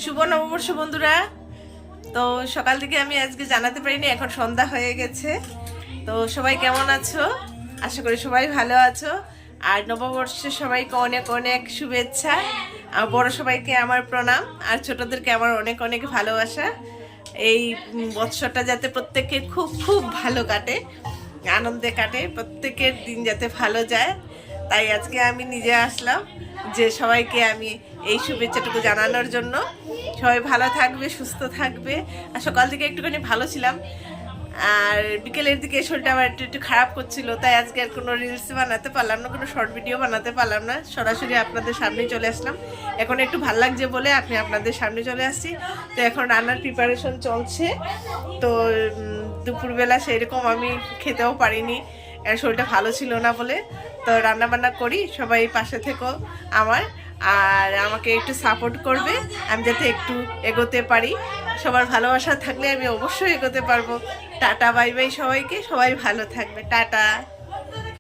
শুভ নববর্ষ বন্ধুরা। তো সকাল থেকে আমি আজকে জানাতে পারিনি, এখন সন্ধ্যা হয়ে গেছে। তো সবাই কেমন আছো? আশা করি সবাই ভালো আছো। আর নববর্ষে সবাইকে অনেক অনেক শুভেচ্ছা। আর বড় সবাইকে আমার প্রণাম, আর ছোটদেরকে আমার অনেক অনেক ভালোবাসা। এই বৎসরটা যাতে প্রত্যেকের খুব খুব ভালো কাটে, আনন্দে কাটে, প্রত্যেকের দিন যাতে ভালো যায়, তাই আজকে আমি নিজে আসলাম যে সবাইকে আমি এই শুভেচ্ছাটুকু জানানোর জন্য। সবাই ভালো থাকবে, সুস্থ থাকবে। আর সকাল থেকে একটুখানি ভালো ছিলাম, আর বিকেলের দিকে শরীরটা আমার একটু একটু খারাপ করছিল, তাই আজকে আর কোনো রিলস বানাতে পারলাম না, কোনো শর্ট ভিডিও বানাতে পারলাম না। সরাসরি আপনাদের সামনে চলে আসলাম। এখন একটু ভালো লাগছে বলে আপনি আপনাদের সামনে চলে আসছি। তো এখন রান্নার প্রিপারেশন চলছে। তো দুপুরবেলা সেরকম আমি খেতেও পারিনি, শরীরটা ভালো ছিল না বলে। তো রান্না বান্না করি, সবাই পাশে থেকো আমার, আর আমাকে একটু সাপোর্ট করবে, আমি যাতে একটু এগোতে পারি। সবার ভালোবাসা থাকলে আমি অবশ্যই এগোতে পারবো। টাটা বাই বাই সবাইকে, সবাই ভালো থাকবে, টাটা।